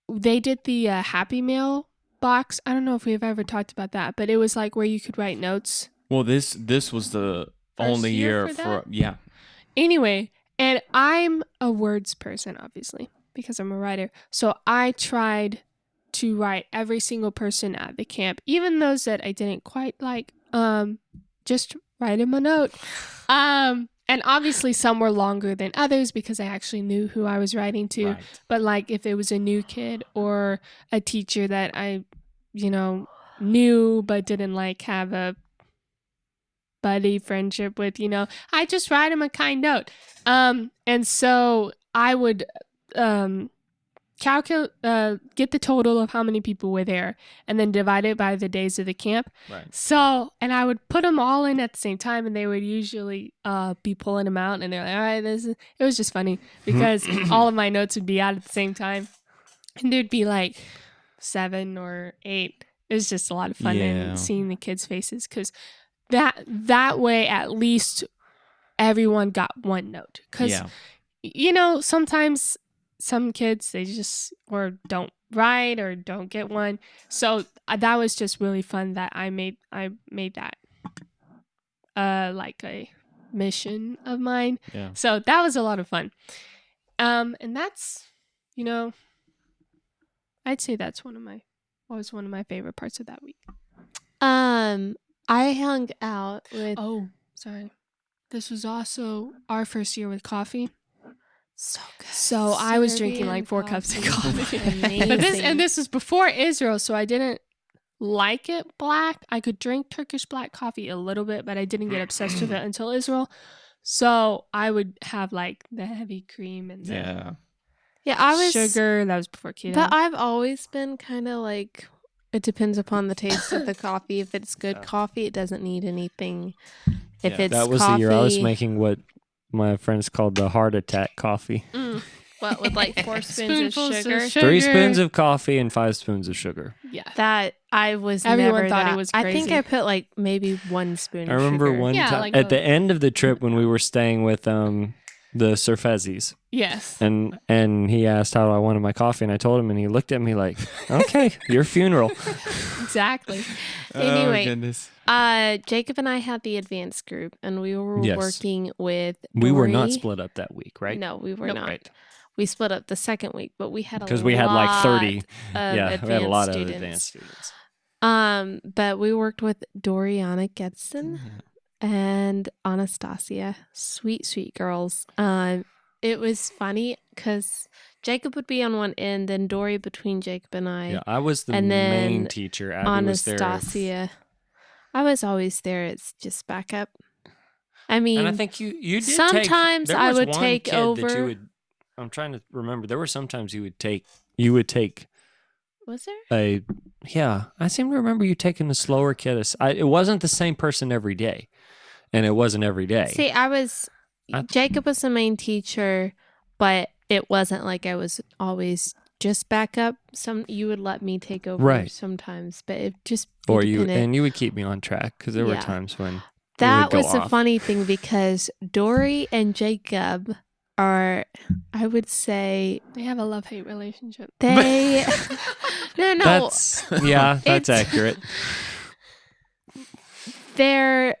they did the Happy Meal box. I don't know if we've ever talked about that, but it was like where you could write notes.
Well, this was the only year for yeah.
Anyway, and I'm a words person, obviously, because I'm a writer. So I tried to write every single person at the camp, even those that I didn't quite like. Just write them a note. And obviously some were longer than others because I actually knew who I was writing to.
Right.
But like if it was a new kid or a teacher that I, knew but didn't like have a buddy friendship with, I just write him a kind note. And so I would calculate, get the total of how many people were there and then divide it by the days of the camp.
Right.
So, and I would put them all in at the same time and they would usually be pulling them out and they're like, all right, it was just funny because all of my notes would be out at the same time and there'd be like 7 or 8. It was just a lot of fun and seeing the kids' faces because that way at least everyone got one note because, sometimes some kids, they just or don't write or don't get one. So that was just really fun that I made that like a mission of mine.
Yeah.
So that was a lot of fun. And that's, I'd say that's one of my favorite parts of that week.
I hung out with
Oh, sorry. This was also our first year with coffee.
so good.
So I was drinking like 4 cups of coffee. But this was before Israel, so I didn't like it black. I could drink Turkish black coffee a little bit, but I didn't get obsessed with it until Israel. So I would have like the heavy cream and the sugar. That was before keto.
But I've always been kind of like, it depends upon the taste of the coffee. If it's good coffee, it doesn't need anything. If it's
that was
coffee,
the year I was making what my friends called the heart attack coffee.
What, with like 4 spoons of sugar?
3 spoons of coffee and 5 spoons of sugar.
Yeah.
That I was
Everyone
never
thought
that.
it was
I
crazy.
think I put like maybe 1 spoon
I
of
remember
sugar.
one time
like
at the end of the trip when we were staying with the Surfezis.
Yes.
And he asked how I wanted my coffee, and I told him, and he looked at me like, "Okay, your funeral."
Exactly.
Anyway,
oh, goodness.
Jacob and I had the advanced group, and we were
Yes.
working with
We were
Dory.
not split up that week, right?
No, we were
Nope.
not.
Right.
We split up the second week, but we had
Because we had like 30.
of
Yeah, we had a lot of
students.
advanced students.
But we worked with Doriana Getson and Anastasia. Sweet, sweet girls. It was funny because Jacob would be on one end, then Dory between Jacob and I.
Yeah, I was the
and then
main teacher. Abby was there.
Anastasia. I was always there. It's just backup. I mean,
And I think you did
sometimes
there
I
was
would
one
take
kid that
over.
you would, I'm trying to remember. There were sometimes you would take
Was there?
I seem to remember you taking the slower kid. It wasn't the same person every day, and it wasn't every day.
See, Jacob was the main teacher, but it wasn't like I was always just back up. You would let me take over
Right.
sometimes, but it just
Or
independent.
you would keep me on track because there were
Yeah.
times when
That
would go
was a
off.
funny thing because Dory and Jacob are, I would say,
They have a love-hate relationship.
they. no,
that's
It's-
accurate.
they're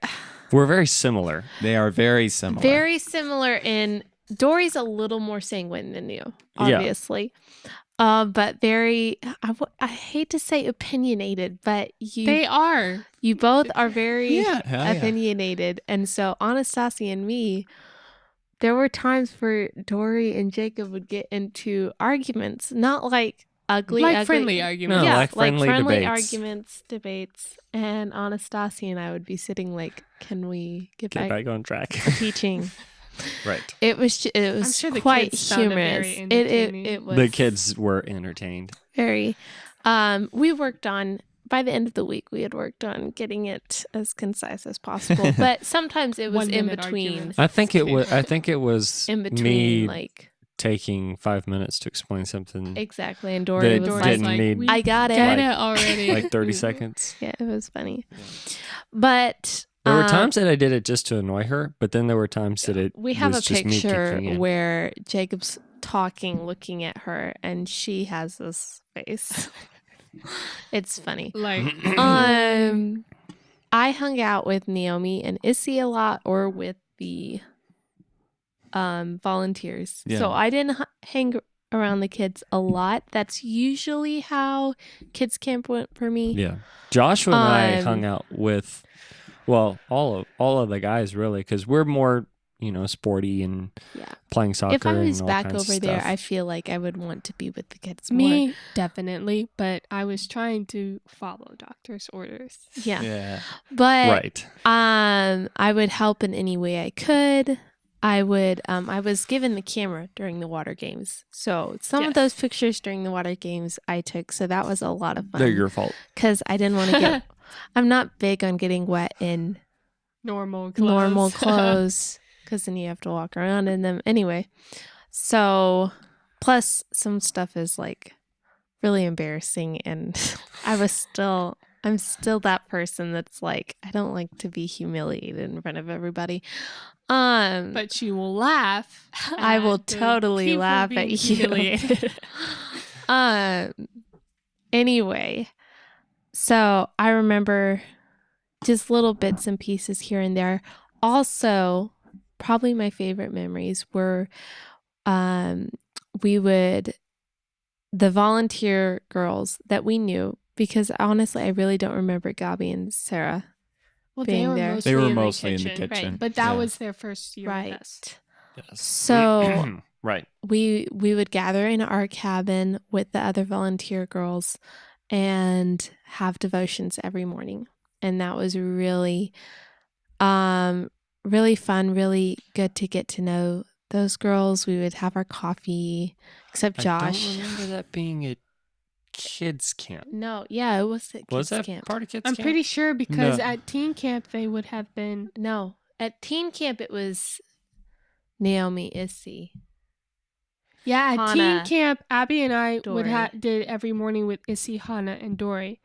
We're very similar.
They are very similar.
very similar in. Dory's a little more sanguine than you,
Yeah.
obviously. But very, I hate to say opinionated, but
They are.
you both are very
Hell yeah.
opinionated. And so Anastasia and me, there were times where Dory and Jacob would get into arguments, not like ugly,
Like
ugly.
friendly arguments.
No,
Yeah,
like friendly debates.
arguments, debates. And Anastasia and I would be sitting like, can we get
Get
back
back on track.
to teaching?
Right.
It was
sure the
quite
kids found it
humorous.
very entertaining.
It was
The kids were entertained.
very. We worked on, by the end of the week, we had worked on getting it as concise as possible. But sometimes it was
1
in
minute
between.
arguments.
I think it was
In between,
me
like,
taking 5 minutes to explain something
exactly. And Dory
that
was
Dory's
like,
didn't need
I got it.
Get it already.
like 30 seconds.
Yeah, it was funny. But
There were times that I did it just to annoy her, but then there were times that it
we have
was
a
just me
picture
kicking in.
where Jacob's talking, looking at her, and she has this face. It's funny.
Like,
I hung out with Naomi and Issy a lot, or with the volunteers.
Yeah.
So I didn't hang around the kids a lot. That's usually how kids camp went for me.
Yeah. Joshua and I
Um,
hung out with, well, all of the guys really, because we're more, sporty and
Yeah.
playing soccer.
If I was
and all
back
kinds
over
of
there,
stuff.
I feel like I would want to be with the kids more.
me, definitely. But I was trying to follow doctor's orders.
Yeah.
Yeah.
But
right.
I would help in any way I could. I was given the camera during the water games. So some of
Yes.
those pictures during the water games I took. So that was a lot of
They're
fun.
your fault.
Because I didn't want to get, I'm not big on getting wet in
Normal clothes.
normal clothes. Because then you have to walk around in them. Anyway. So plus some stuff is like really embarrassing. And I'm still that person that's like, I don't like to be humiliated in front of everybody.
But she will laugh.
I will
at the
totally
people
laugh
being
at you.
humiliated.
Anyway, so I remember just little bits and pieces here and there. Also, probably my favorite memories were the volunteer girls that we knew, because honestly, I really don't remember Gabby and Sarah.
Well,
Being there.
They were
in the
mostly in the
kitchen.
kitchen.
Right.
But that
Yeah.
was their first year with us.
Yes.
So
right.
we would gather in our cabin with the other volunteer girls and have devotions every morning. And that was really really fun, really good to get to know those girls. We would have our coffee, except Josh.
I don't remember that being at kids camp.
No, yeah, it was at
Was
kids
that
camp.
part of kids
I'm
camp?
pretty sure because
No.
at teen camp they would have been.
No, at teen camp it was Naomi, Issy.
Yeah, at
Hannah,
teen camp, Abby and I
Dory.
did every morning with Issy, Hannah, and Dory.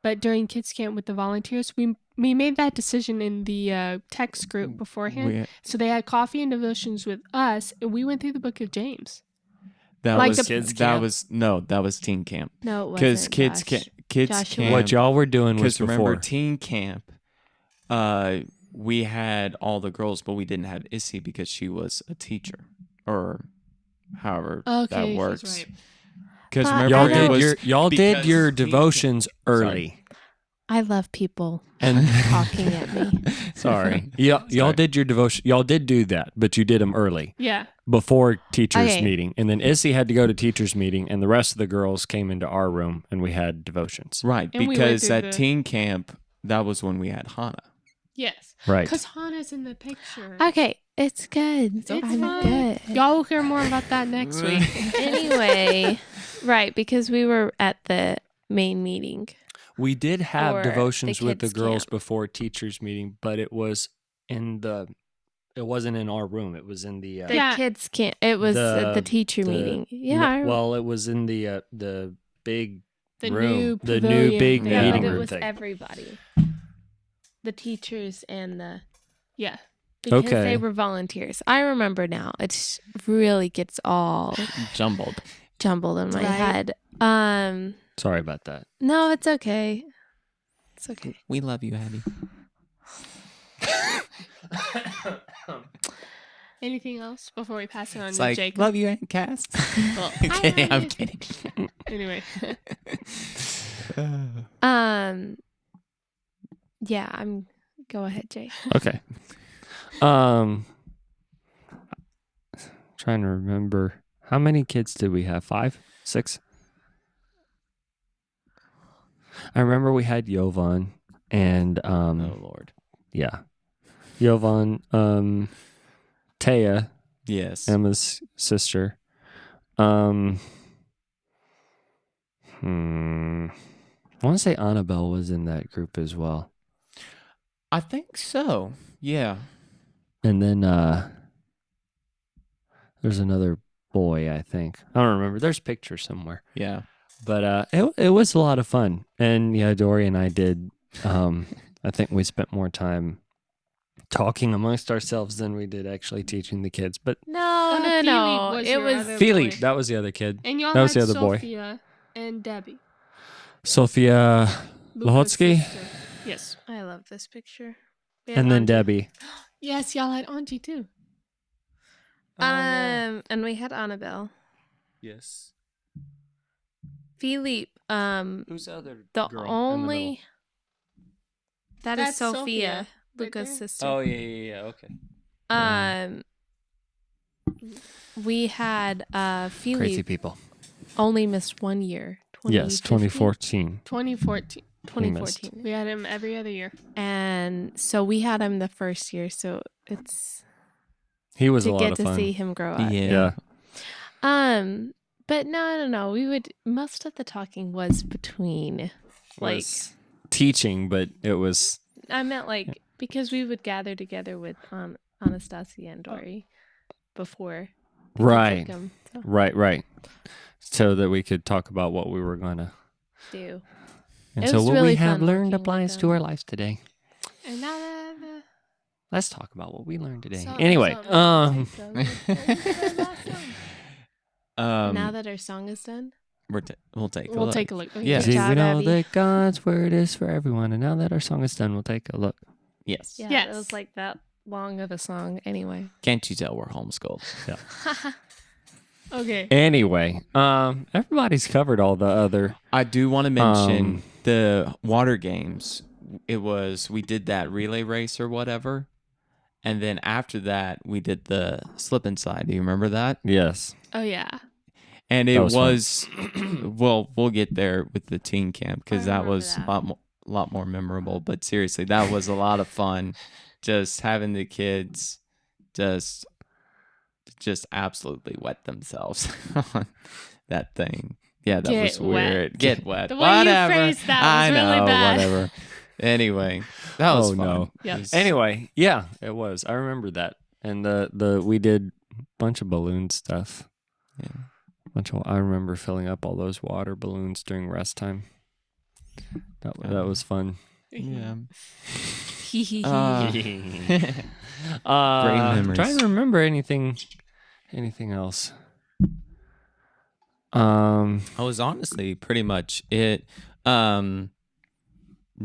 But during kids camp with the volunteers, we made that decision in the text group beforehand. So they had coffee and devotions with us, and we went through the book of James.
That
Like
was
the-
Kids
that
camp?
was teen camp.
No, it
Because
wasn't.
kids
Josh.
kids
Joshua.
camp.
What y'all were doing was
Because remember,
before.
teen camp, we had all the girls, but we didn't have Issy because she was a teacher, or however
Okay,
that works.
he's right.
Because
But
remember,
I
Y'all
know-
it was
did
because
your
teen camp-
devotions early.
I love people
And
talking at me.
sorry. Y'all
Sorry.
did your devotion. Y'all did do that, but you did them early
Yeah.
before teachers
Okay.
meeting. And then Issy had to go to teachers meeting, and the rest of the girls came into our room and we had devotions.
Right,
And we went
because
through
at
the-
teen camp, that was when we had Hannah.
Yes.
Right.
Because Hannah's in the picture.
Okay, it's good.
It's
I'm
fine.
good.
Y'all will hear more about that next week.
Anyway, right, because we were at the main meeting.
We did have
For
devotions
the
with the
kids'
girls
camp.
before teachers meeting, but it was in the it wasn't in our room. It was in the
The kids can't. It was the teacher meeting. Yeah.
well, it was in the big
The
room,
new
the new
pavilion
big
thing.
Yeah,
meeting
but it
room
was
thing.
everybody. The teachers and the
Yeah.
because
Okay.
they were volunteers. I remember now. It really gets all
Jumbled.
jumbled in my
Right.
head.
Sorry about that.
No, it's okay. It's okay.
We love you, Abby.
Anything else before we pass it on
It's
to
like,
Jacob?
love you, Aunt Cass.
Well,
I'm kidding. I'm kidding.
Anyway.
Yeah, go ahead, Jay.
Okay. Trying to remember, how many kids did we have? 5? 6? I remember we had Jovan and
Oh, Lord.
yeah, Jovan, Taya,
Yes.
Emma's sister. I want to say Annabelle was in that group as well.
I think so. Yeah.
And then there's another boy, I think. I don't remember. There's pictures somewhere.
Yeah.
But it was a lot of fun. And yeah, Dory and I did. I think we spent more time talking amongst ourselves than we did actually teaching the kids. But
No.
Philippe was
It
your
was
other
Philippe,
boy.
that was the other kid.
And y'all
That was
had
the other boy.
Sophia and Debbie.
Sophia
Luca's
Lahotsky?
sister. Yes.
I love this picture. We had
and then
Auntie.
Debbie.
Yes, y'all had Angie too.
And we had Annabelle.
Yes.
Philippe.
Who's the other
The
girl
only that is
That's
Sophia,
Sophia, right
Luca's
there.
sister.
Oh yeah. Okay.
We had
Crazy
Philippe
people.
only missed 1 year.
Yes, 2014.
2014.
2014.
We had him every other year.
And so we had him the first year, so it's
He was a
to
lot
get
of
to
fun.
see him grow up.
Yeah.
But no. We would most of the talking was between like
Was teaching, but it was
I meant like because we would gather together with Anastasia and Dory before the kids
right.
would come, so
Right. So that we could talk about what we were gonna
do.
and
It
so
was
what
really
we have
fun
learned
working with
applies to
them.
our lives today.
And now that
Let's talk about what we learned today.
So-
Anyway,
so-
Now that our song is done,
We'll take a
we'll
look.
take a look.
Yeah.
Good
see,
job,
we know
Abby.
that God's word is for everyone, and now that our song is done, we'll take a look.
Yes.
yeah,
Yes.
it was like that long of a song anyway.
Can't you tell we're homeschooled?
Okay.
Anyway, everybody's covered all the other.
I do want to mention the water games. We did that relay race or whatever. And then after that, we did the slip and slide. Do you remember that?
Yes.
Oh yeah.
And
That
it
was
well, we'll get there with the teen camp because
I
that
remember
was
that.
a lot more memorable. But seriously, that was a lot of fun. Just having the kids just absolutely wet themselves on that thing. Yeah, that
Get
was
wet.
weird. Get wet.
The way you
whatever.
phrased that
I
was really
know,
bad.
Whatever. Anyway, that was
Oh,
fun.
no.
Yep.
It was-
Anyway, yeah, it was. I remember that, and we did a bunch of balloon stuff.
yeah.
I remember filling up all those water balloons during rest time. That was fun.
Yeah.
Hee
Great
I'm
memories.
trying to remember anything else.
I was honestly pretty much it.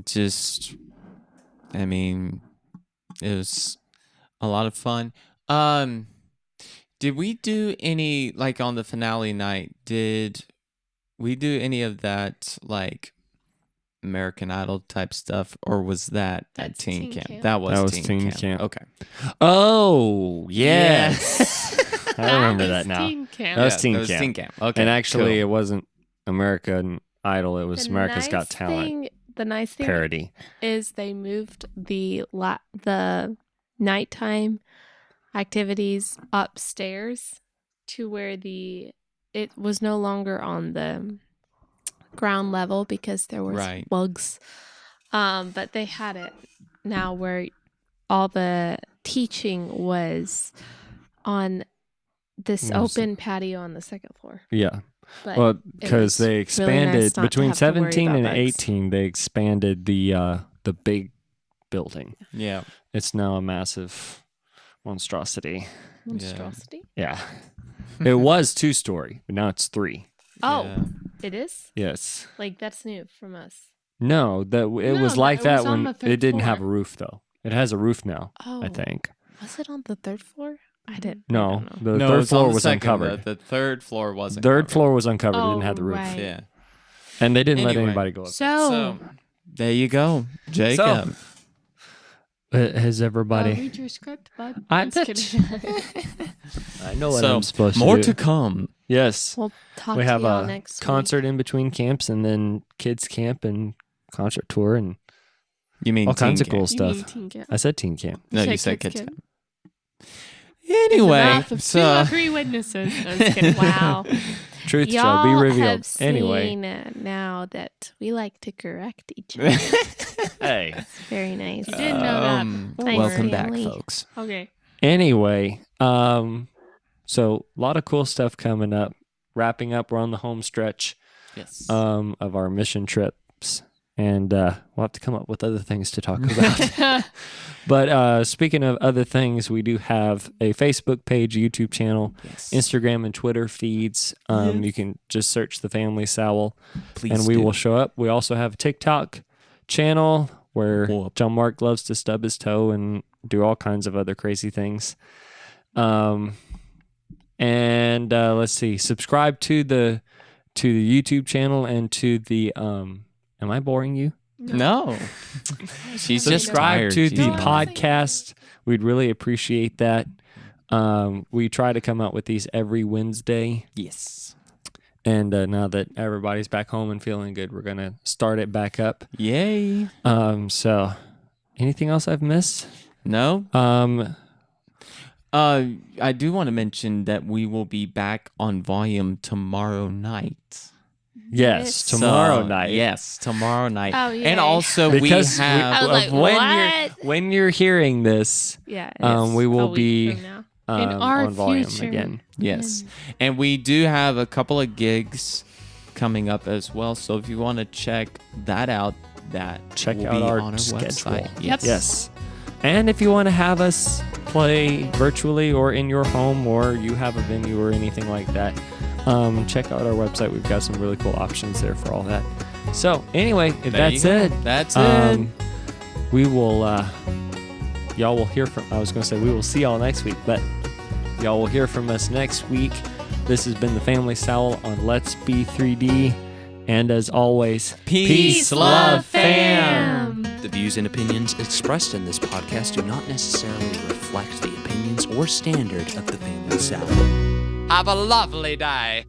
Just, I mean, it was a lot of fun. Did we do any, like on the finale night, did we do any of that, like American Idol type stuff, or was that at
That's
teen
teen
camp?
camp.
That was
teen
teen
camp.
camp. Okay.
Oh, yes. I remember
is
that now.
Teen camp.
That was
Yeah,
teen
that was
camp.
teen camp. Okay.
And actually,
cool.
it wasn't American Idol. It was America's Got Talent
The nice thing
parody.
is they moved the nighttime activities upstairs to where it was no longer on the ground level because there was bugs. But they had it now where all the teaching was on this open patio on the second floor.
Yeah.
But
Well,
it
because
was
they
really
expanded
nice not to
between
have to worry
17 and
about bugs.
18. They expanded the big building.
Yeah.
It's now a massive monstrosity.
Monstrosity?
Yeah. It was 2-story, but now it's 3.
Oh,
Yeah.
it is?
Yes.
Like, that's new from us.
No, it was
No,
like
it
that
was on
when
the third
it didn't
floor.
have a roof, though. It has a roof now,
Oh.
I think.
Was it on the third floor? I didn't. I
No,
don't know.
the
No,
third
it's on
floor
the
was
second.
uncovered.
The third floor wasn't.
Third
covered.
floor was uncovered. It didn't
Oh,
have the roof.
right.
Yeah.
And they didn't let
Anyway.
anybody go up
So there you go, Jacob.
there. Has everybody...
Read your script, bud.
I
I'm just
did.
kidding.
I know what
So,
I'm supposed to
more
do.
to come.
Yes.
We'll talk
We
to
have
y'all
a
next
concert in between camps and then kids camp and concert tour and
You mean
all kinds
teen
of cool
camp?
You mean
stuff.
teen camp.
I said teen camp.
No, you
Said
said
kids
kids
camp.
camp. Anyway,
Mouth of 2
so
or 3 witnesses. No, I'm just kidding.
week. Wow.
Truth
Y'all
shall be revealed.
have seen
Anyway.
now that we like to correct each other.
Hey.
Very nice.
You didn't know that.
Thanks,
welcome back,
family.
folks.
Okay.
Anyway, so a lot of cool stuff coming up. Wrapping up, we're on the home stretch
Yes.
of our mission trips. And we'll have to come up with other things to talk about. But speaking of other things, we do have a Facebook page, YouTube channel,
Yes.
Instagram and Twitter feeds. You can just search the Family Sowell,
Please
and we
do.
will show up. We also have a TikTok channel where
Whoop.
John Mark loves to stub his toe and do all kinds of other crazy things. And let's see, subscribe to the YouTube channel and to the am I boring you?
No. She's
Subscribe to the
No, I'm
podcast. We'd really appreciate that. We try to come out with these every Wednesday.
Yes.
And now that everybody's back home and feeling good, we're going to start it back up.
Yay.
So anything else I've missed?
No. I do want to mention that we will be back on volume tomorrow night.
Yes, tomorrow
So,
night.
Yes, tomorrow night.
Oh, yay.
And also
Because
we have
I was like,
when you're hearing this,
Yeah.
we
it's
will
a week
be
from now.
In our
on volume
future.
again.
yes. And we do have a couple of gigs coming up as well. So if you want to check that out,
Check
will
out
be
our
on our
schedule.
website.
Yep.
Yes. And if you want to have us play virtually or in your home or you have a venue or anything like that, check out our website. We've got some really cool options there for all that. So anyway, if
There
that's
you go.
it,
That's it.
we will, y'all will hear from, I was going to say we will see y'all next week, but y'all will hear from us next week. This has been the Family Sowell on Let's B3D. And as always,
Peace, love, fam.
The views and opinions expressed in this podcast do not necessarily reflect the opinions or standard of the Family Sowell.
Have a lovely day.